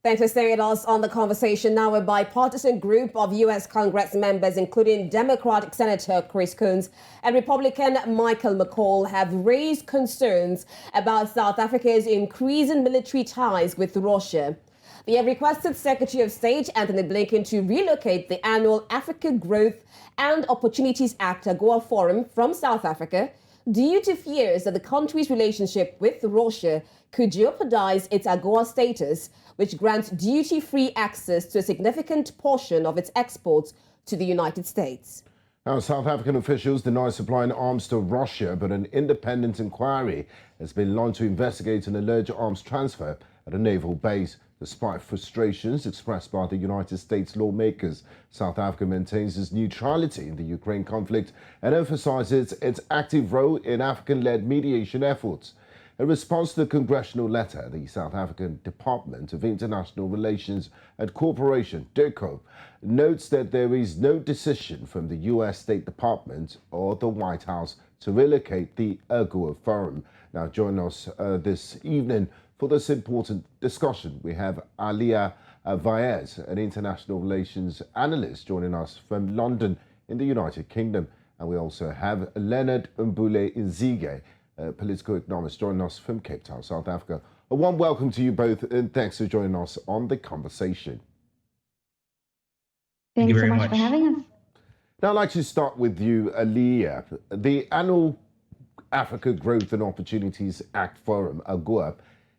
Thanks for staying with us on the conversation. Now, a bipartisan group of U.S. Congress members, including Democratic Senator Chris Coons and Republican Michael McCaul, have raised concerns about South Africa's increasing military ties with Russia. They have requested Secretary of State Antony Blinken to relocate the annual Africa Growth and Opportunities Act AGOA Forum from South Africa due to fears that the country's relationship with Russia could jeopardize its AGOA status, which grants duty-free access to a significant portion of its exports to the United States. Now, South African officials deny supplying arms to Russia, but an independent inquiry has been launched to investigate an alleged arms transfer at a naval base. Despite frustrations expressed by the United States lawmakers, South Africa maintains its neutrality in the Ukraine conflict and emphasizes its active role in African-led mediation efforts. In response to the congressional letter, the South African Department of International Relations and Cooperation, DIRCO, notes that there is no decision from the U.S. State Department or the White House to relocate the AGOA Forum. Now, join us this evening for this important discussion. We have Alia Vaez, an international relations analyst, joining us from London in the United Kingdom. And we also have Leonard Mbule Nzige, political economist, joining us from Cape Town, South Africa. A warm welcome to you both, and thanks for joining us on the conversation. Thank you very much for having us. Now, I'd like to start with you, Alia. The annual Africa Growth and Opportunities Act Forum, AGOA,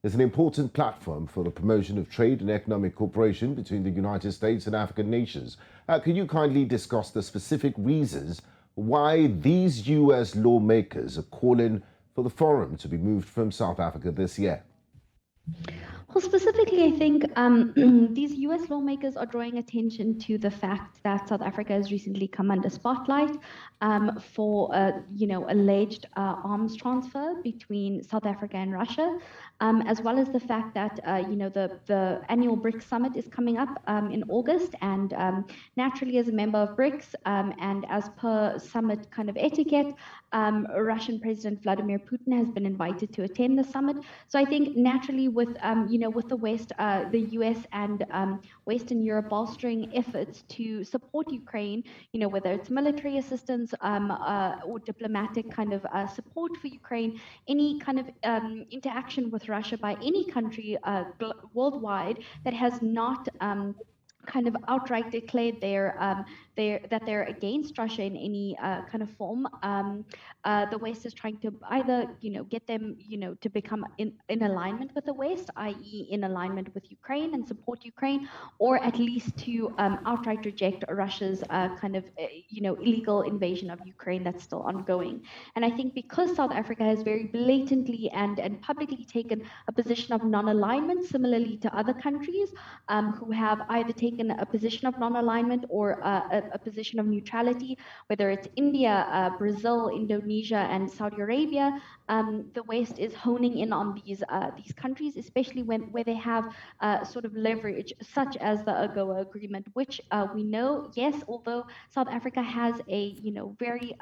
is an important platform for the promotion of trade and economic cooperation between the United States and African nations. Can you kindly discuss the specific reasons why these U.S. lawmakers are calling for the forum to be moved from South Africa this year? Well, specifically, I think these U.S. lawmakers are drawing attention to the fact that South Africa has recently come under spotlight for, alleged arms transfer between South Africa and Russia, as well as the fact that, the annual BRICS summit is coming up in August, and naturally, as a member of BRICS and as per summit kind of etiquette, Russian President Vladimir Putin has been invited to attend the summit. So I think naturally, with with the West, the US and Western Europe bolstering efforts to support Ukraine, whether it's military assistance or diplomatic kind of support for Ukraine, any kind of interaction with Russia by any country worldwide that has not kind of outright declared that they're against Russia in any kind of form. The West is trying to either get them to become in alignment with the West, i.e. in alignment with Ukraine and support Ukraine, or at least to outright reject Russia's kind of illegal invasion of Ukraine that's still ongoing. And I think because South Africa has very blatantly and publicly taken a position of non-alignment, similarly to other countries who have either taken a position of non-alignment or a position of neutrality, whether it's India, Brazil, Indonesia, and Saudi Arabia. The West is honing in on these countries, especially where they have sort of leverage, such as the AGOA agreement, which we know, yes, although South Africa has a very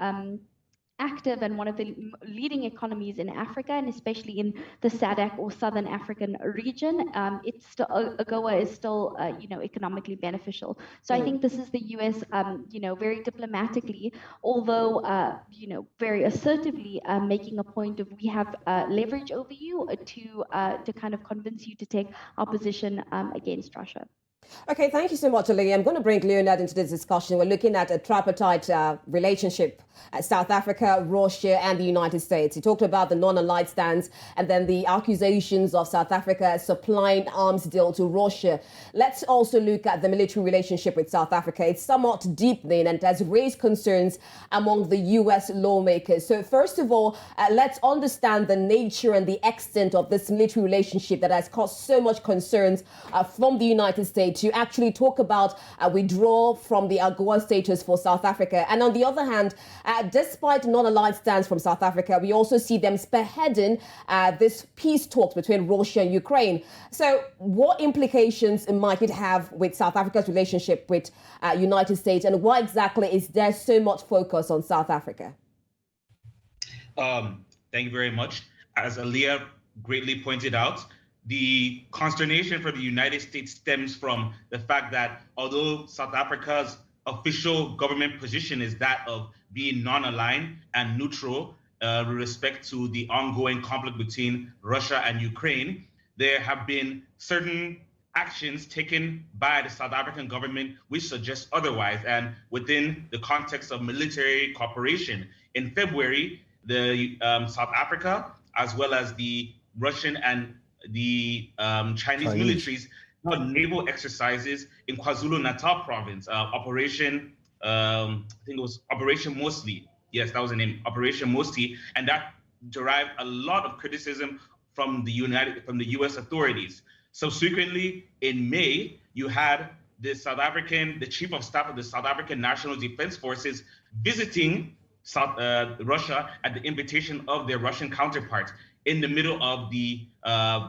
active and one of the leading economies in Africa, and especially in the SADC or Southern African region, it's still, AGOA is still, economically beneficial. So I think this is the U.S., very diplomatically, although, very assertively making a point of we have leverage over you to kind of convince you to take our position against Russia. Okay, thank you so much, Ali. I'm going to bring Leonard into this discussion. We're looking at a tripartite relationship at South Africa, Russia, and the United States. He talked about the non-aligned stance and then the accusations of South Africa supplying arms deal to Russia. Let's also look at the military relationship with South Africa. It's somewhat deepening and has raised concerns among the U.S. lawmakers. So first of all, let's understand the nature and the extent of this military relationship that has caused so much concerns from the United States to actually talk about withdrawal from the AGOA status for South Africa. And on the other hand, despite non-aligned stance from South Africa, we also see them spearheading this peace talks between Russia and Ukraine. So what implications might it have with South Africa's relationship with United States, and why exactly is there so much focus on South Africa? Thank you very much. As Alia greatly pointed out, the consternation for the United States stems from the fact that although South Africa's official government position is that of being non-aligned and neutral with respect to the ongoing conflict between Russia and Ukraine, there have been certain actions taken by the South African government which suggest otherwise, and within the context of military cooperation. In February, the South Africa, as well as the Russian and the Chinese militaries, held naval exercises in KwaZulu-Natal province, Operation, I think it was Operation Mostly. Yes, that was the name, Operation Mostly, and that derived a lot of criticism from the U.S. authorities. Subsequently, in May, you had the Chief of Staff of the South African National Defense Forces visiting Russia at the invitation of their Russian counterparts in the middle of the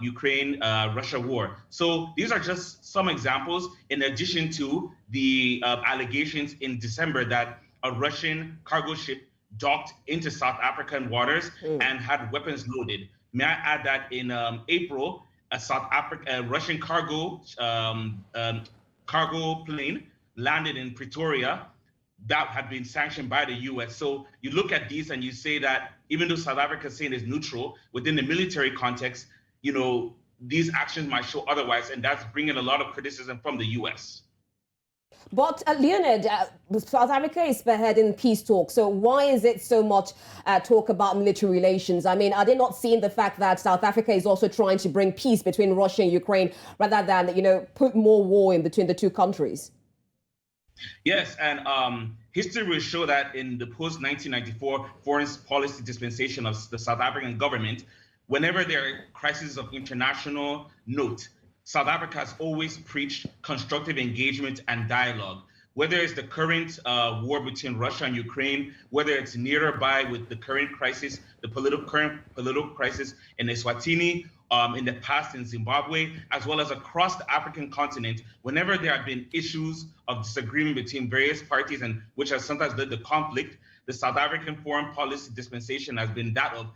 Ukraine-Russia war. So these are just some examples, in addition to the allegations in December that a Russian cargo ship docked into South African waters and had weapons loaded. May I add that in April, a Russian cargo plane landed in Pretoria that had been sanctioned by the US. So you look at these and you say that even though South Africa is saying it's neutral, within the military context, these actions might show otherwise, and that's bringing a lot of criticism from the US. But Leonard, South Africa is spearheading peace talks. So why is it so much talk about military relations? I mean, are they not seeing the fact that South Africa is also trying to bring peace between Russia and Ukraine rather than, put more war in between the two countries? Yes, and history will show that in the post-1994 foreign policy dispensation of the South African government, whenever there are crises of international note, South Africa has always preached constructive engagement and dialogue. Whether it's the current war between Russia and Ukraine, whether it's nearby with the current crisis, the current political crisis in Eswatini, in the past in Zimbabwe, as well as across the African continent, whenever there have been issues of disagreement between various parties and which has sometimes led to conflict, the South African foreign policy dispensation has been that of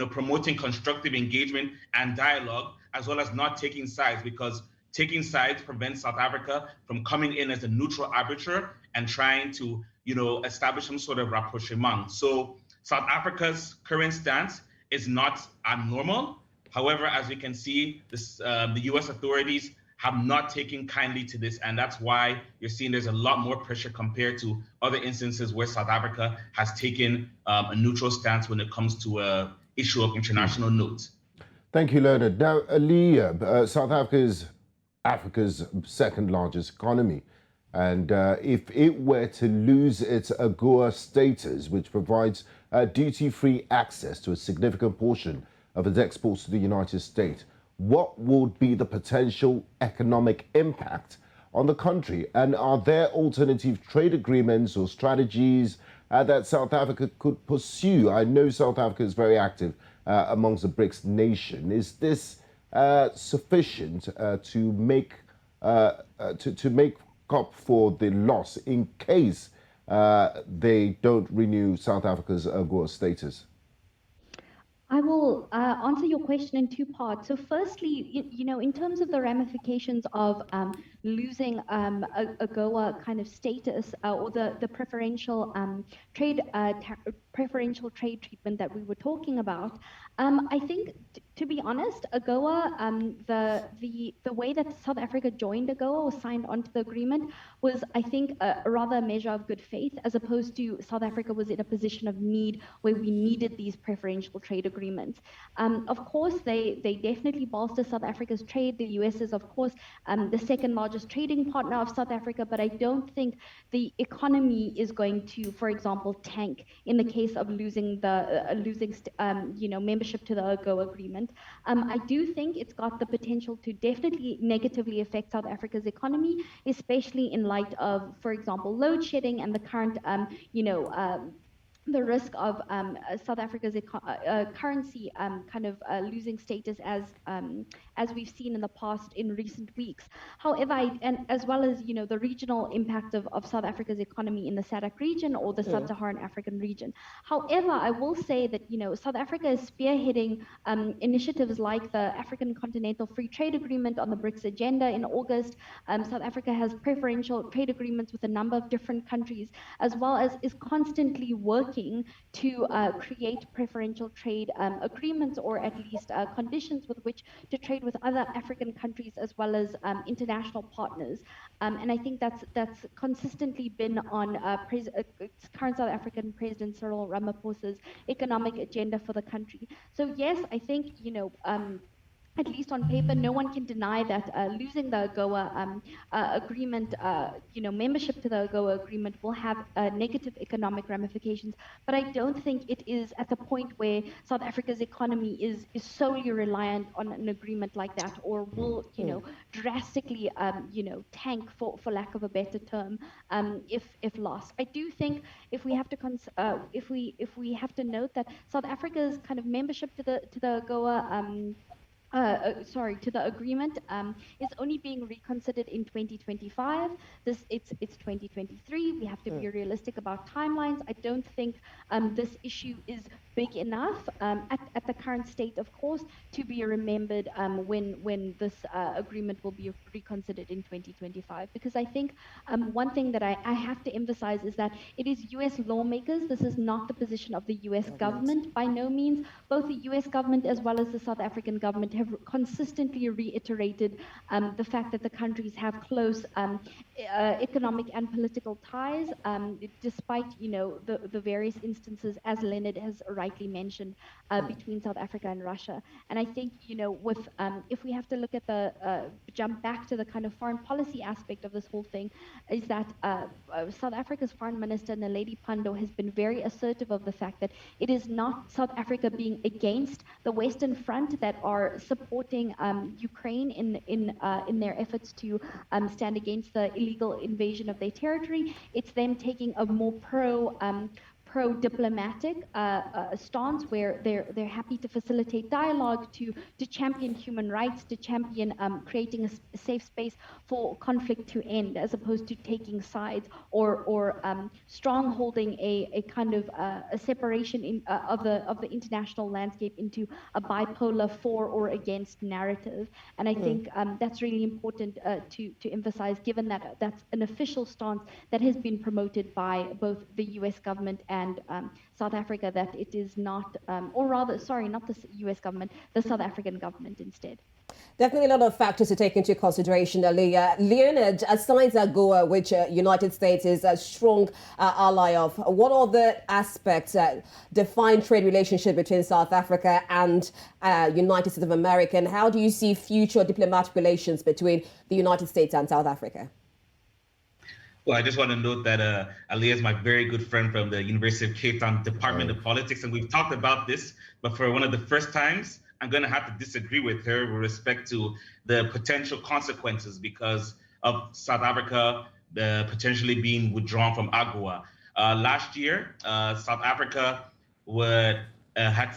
promoting constructive engagement and dialogue, as well as not taking sides, because taking sides prevents South Africa from coming in as a neutral arbiter and trying to, establish some sort of rapprochement. So South Africa's current stance is not abnormal. However, as we can see, the US authorities have not taken kindly to this, and that's why you're seeing there's a lot more pressure compared to other instances where South Africa has taken a neutral stance when it comes to an issue of international note. Thank you, Leonard. Now, Aliyah, South Africa is Africa's second largest economy. And if it were to lose its AGOA status, which provides duty-free access to a significant portion of its exports to the United States, what would be the potential economic impact on the country? And are there alternative trade agreements or strategies that South Africa could pursue? I know South Africa is very active amongst the BRICS nation. Is this sufficient to make up for the loss in case they don't renew South Africa's AGOA status? I will answer your question in two parts. So firstly, in terms of the ramifications of losing AGOA kind of status or the preferential trade treatment that we were talking about, I think, to be honest, AGOA, the way that South Africa joined AGOA or signed onto the agreement was, I think, a rather a measure of good faith, as opposed to South Africa was in a position of need where we needed these preferential trade agreements. Of course, they definitely bolster South Africa's trade. The US is, of course, the second largest trading partner of South Africa, but I don't think the economy is going to, for example, tank in the case of losing membership to the AGOA agreement. I do think it's got the potential to definitely negatively affect South Africa's economy, especially in light of, for example, load shedding and the current, the risk of South Africa's currency kind of losing status as we've seen in the past in recent weeks. However, and as well as the regional impact of South Africa's economy in the SADC region or the Sub-Saharan African region. However, I will say that South Africa is spearheading initiatives like the African Continental Free Trade Agreement on the BRICS agenda in August. South Africa has preferential trade agreements with a number of different countries, as well as is constantly working to create preferential trade agreements, or at least conditions with which to trade with other African countries as well as international partners. And I think that's consistently been on current South African President Cyril Ramaphosa's economic agenda for the country. So yes, I think at least on paper, no one can deny that losing the AGOA agreement, membership to the AGOA agreement will have negative economic ramifications. But I don't think it is at the point where South Africa's economy is solely reliant on an agreement like that, or will, drastically, tank for lack of a better term, if lost. I do think if we have to if we have to note that South Africa's kind of membership to the AGOA to the agreement is only being reconsidered in 2025. It's 2023. We have to be realistic about timelines. I don't think this issue is big enough at the current state, of course, to be remembered when this agreement will be reconsidered in 2025. Because I think one thing that I have to emphasize is that it is U.S. lawmakers. This is not the position of the U.S. government. By no means. Both the U.S. government as well as the South African government have consistently reiterated the fact that the countries have close economic and political ties, despite the various instances, as Leonard has rightly mentioned, between South Africa and Russia. And I think with if we have to look at the jump back to the kind of foreign policy aspect of this whole thing, is that South Africa's foreign minister Naledi Pandor has been very assertive of the fact that it is not South Africa being against the Western Front that are supporting Ukraine in their efforts to stand against the illegal invasion of their territory. It's them taking a more pro-diplomatic stance, where they're happy to facilitate dialogue, to champion human rights, to champion creating a safe space for conflict to end, as opposed to taking sides or strongholding a kind of a separation of the international landscape into a bipolar for or against narrative. And I think that's really important to emphasize, given that that's an official stance that has been promoted by both the U.S. government and South Africa, that it is not, or rather, sorry, not the U.S. government, the South African government instead. Definitely a lot of factors to take into consideration, Aliyah. Leonard, aside AGOA, which United States is a strong ally of, what other aspects define trade relationship between South Africa and United States of America? And how do you see future diplomatic relations between the United States and South Africa? Well, I just want to note that Aliyah is my very good friend from the University of Cape Town Department of Politics, and we've talked about this, but for one of the first times, I'm going to have to disagree with her with respect to the potential consequences because of South Africa potentially being withdrawn from AGOA. Last year, South Africa had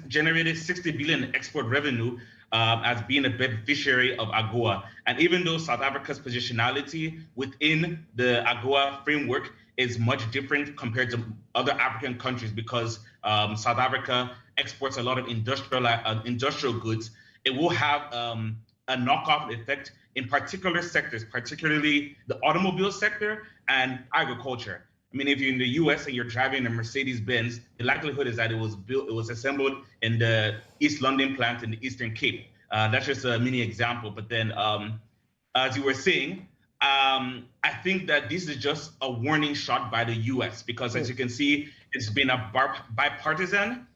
generated 60 billion in export revenue as being a beneficiary of AGOA. And even though South Africa's positionality within the AGOA framework is much different compared to other African countries, because South Africa exports a lot of industrial goods, it will have a knockoff effect in particular sectors, particularly the automobile sector and agriculture. I mean, if you're in the US and you're driving a Mercedes-Benz, the likelihood is that it was assembled in the East London plant in the Eastern Cape. That's just a mini example. But then, as you were saying, I think that this is just a warning shot by the US, because as you can see, it's been a bipartisan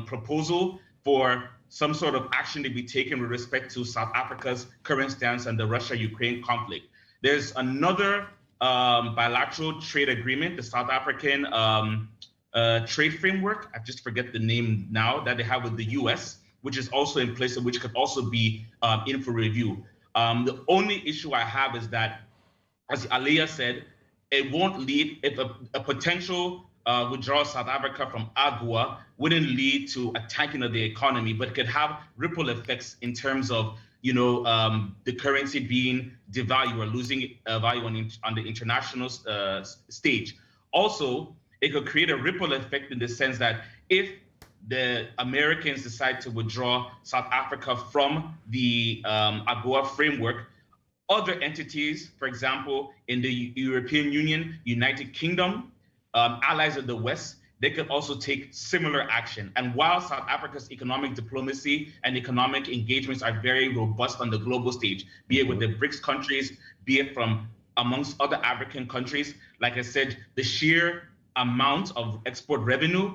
proposal for some sort of action to be taken with respect to South Africa's current stance on the Russia-Ukraine conflict. There's another bilateral trade agreement, the South African trade framework, I just forget the name now, that they have with the US, which is also in place and which could also be in for review. The only issue I have is that, as Aliyah said, it won't lead, if a potential withdraw South Africa from AGOA wouldn't lead to a tanking of the economy, but could have ripple effects in terms of, the currency being devalued or losing value on the international stage. Also, it could create a ripple effect in the sense that if the Americans decide to withdraw South Africa from the AGOA framework, other entities, for example, in the European Union, United Kingdom, allies of the West, they could also take similar action. And while South Africa's economic diplomacy and economic engagements are very robust on the global stage, be it with the BRICS countries, be it from amongst other African countries, like I said, the sheer amount of export revenue,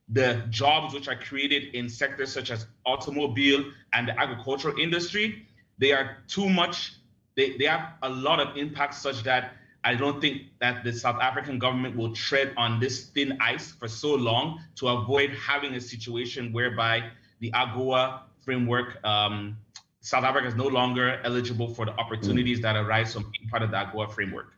the jobs which are created in sectors such as automobile and the agricultural industry, they are too much. They have a lot of impact such that I don't think that the South African government will tread on this thin ice for so long to avoid having a situation whereby the AGOA framework, South Africa is no longer eligible for the opportunities that arise from being part of the AGOA framework.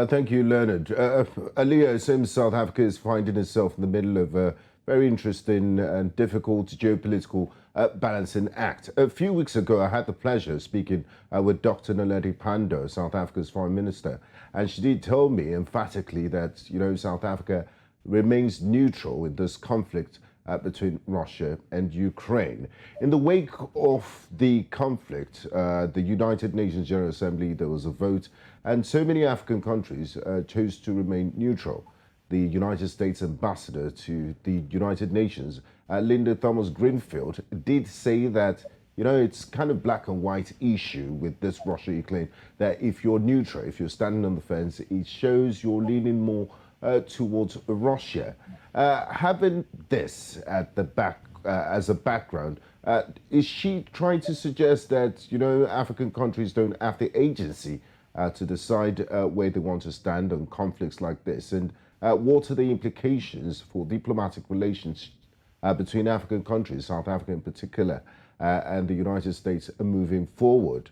Thank you, Leonard. Aliyah, it seems South Africa is finding itself in the middle of a very interesting and difficult geopolitical balancing act. A few weeks ago, I had the pleasure of speaking with Dr. Naledi Pandor, South Africa's foreign minister, and she did tell me emphatically that, South Africa remains neutral in this conflict between Russia and Ukraine. In the wake of the conflict, the United Nations General Assembly, there was a vote, and so many African countries chose to remain neutral. The United States ambassador to the United Nations, Linda Thomas-Greenfield, did say that, it's kind of black and white issue with this Russia-Ukraine, that if you're neutral, if you're standing on the fence, it shows you're leaning more towards Russia. Having this at the back as a background, is she trying to suggest that, African countries don't have the agency to decide where they want to stand on conflicts like this? And what are the implications for diplomatic relations between African countries, South Africa in particular, and the United States moving forward?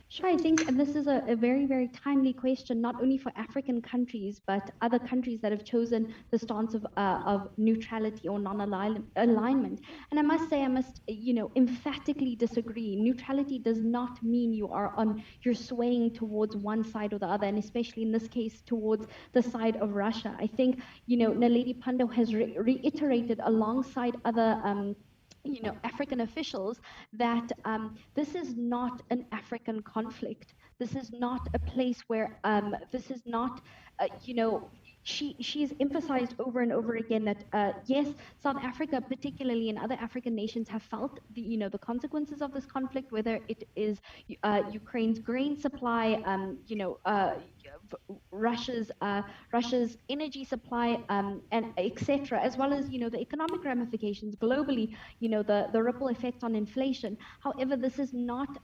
Sure, I think this is a very, very timely question, not only for African countries, but other countries that have chosen the stance of neutrality or non-alignment. And I must say, emphatically disagree. Neutrality does not mean you're swaying towards one side or the other, and especially in this case, towards the side of Russia. I think, Naledi Pandor has reiterated alongside other African officials that this is not an African conflict. This is not a place where this is not, she's emphasized over and over again that yes, South Africa, particularly and other African nations, have felt the consequences of this conflict, whether it is Ukraine's grain supply, Russia's energy supply, and etc., as well as the economic ramifications globally, the ripple effect on inflation. However, this is not,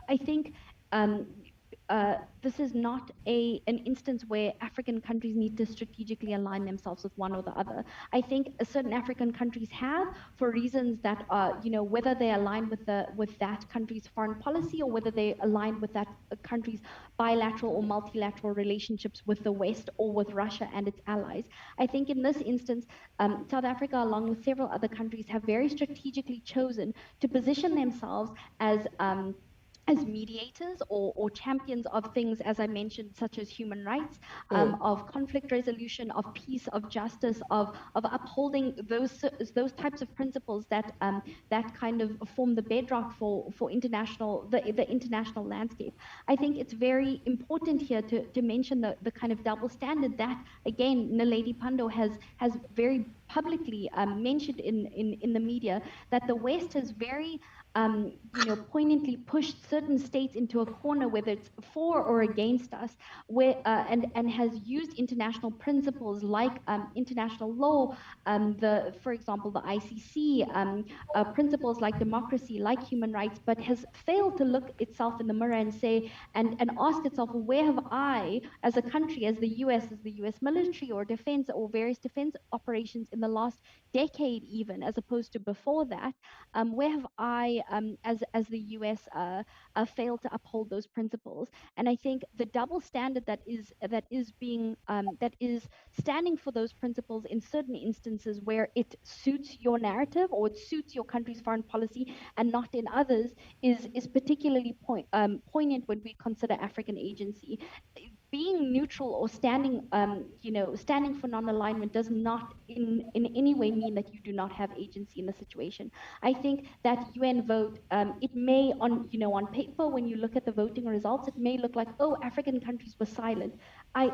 I think. This is not an instance where African countries need to strategically align themselves with one or the other. I think certain African countries have, for reasons that whether they align with that country's foreign policy or whether they align with that country's bilateral or multilateral relationships with the West or with Russia and its allies. I think in this instance, South Africa, along with several other countries, have very strategically chosen to position themselves as mediators or champions of things, as I mentioned, such as human rights, of conflict resolution, of peace, of justice, of upholding those types of principles that kind of form the bedrock for the international landscape. I think it's very important here to mention the kind of double standard that, again, Naledi Pandor has very publicly mentioned in the media, that the West has very poignantly pushed certain states into a corner, whether it's for or against us, where and has used international principles like international law, for example, the ICC, principles like democracy, like human rights, but has failed to look itself in the mirror and say and ask itself, where have I, as a country, as the US military or defense or various defense operations in the last decade even, as opposed to before that, where have I, as the US, failed to uphold those principles? And I think the double standard that is standing for those principles in certain instances where it suits your narrative or it suits your country's foreign policy and not in others is particularly poignant when we consider African agency. Being neutral or standing for non-alignment does not in any way mean that you do not have agency in the situation. I think that UN vote, it may on paper, when you look at the voting results, it may look like, oh, African countries were silent. I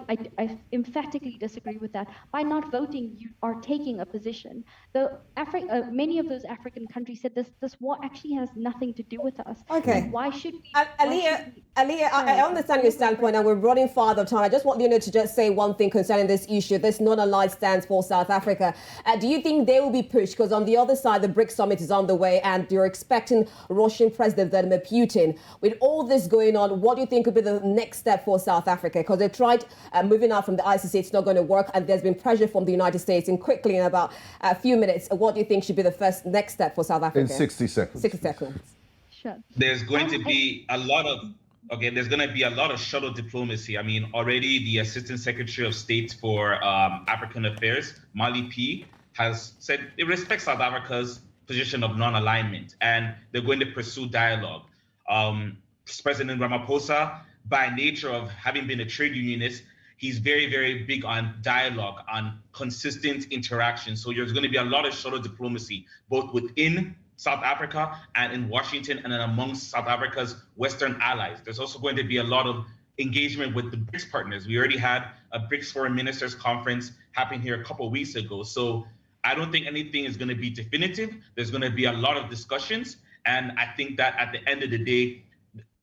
emphatically disagree with that. By not voting, you are taking a position. Many of those African countries said this war actually has nothing to do with us. Okay. And why should we? Aliyah, I understand your standpoint, and we're running far out of time. I just want Leonard to just say one thing concerning this issue. This non-aligned stance for South Africa. Do you think they will be pushed? Because on the other side, the BRICS summit is on the way, and you're expecting Russian President Vladimir Putin. With all this going on, what do you think would be the next step for South Africa? Because they've tried moving out from the ICC, it's not going to work, and there's been pressure from the United States. And quickly, in about a few minutes, what do you think should be the next step for South Africa? In 60 seconds. 60 seconds. Sure. There's going to be a lot of shuttle diplomacy. I mean, already the Assistant Secretary of State for African Affairs, Mali P, has said it respects South Africa's position of non-alignment, and they're going to pursue dialogue. President Ramaphosa, by nature of having been a trade unionist, he's very, very big on dialogue, on consistent interaction. So there's going to be a lot of shuttle diplomacy, both within South Africa and in Washington and then amongst South Africa's Western allies. There's also going to be a lot of engagement with the BRICS partners. We already had a BRICS Foreign Ministers Conference happen here a couple of weeks ago. So I don't think anything is going to be definitive. There's going to be a lot of discussions. And I think that at the end of the day,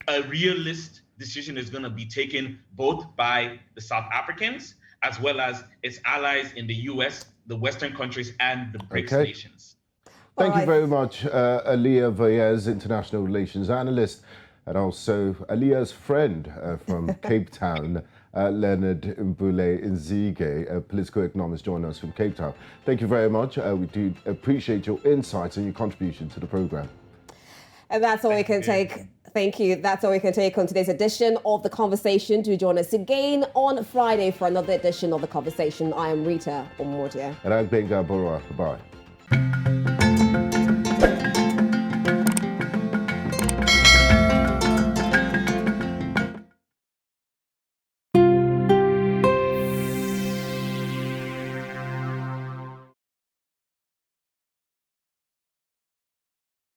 a realist decision is going to be taken both by the South Africans as well as its allies in the US, the Western countries, and the BRICS nations. Thank you very much, Aliyah Vayez, International Relations Analyst, and also Aliyah's friend from Cape Town, Leonard Mbule Nzige, a political economist, joining us from Cape Town. Thank you very much. We do appreciate your insights and your contribution to the program. And that's all we can take. Thank you. That's all we can take on today's edition of The Conversation. Do join us again on Friday for another edition of The Conversation. I am Rita Omodia. And I'm Benga Borough. Bye.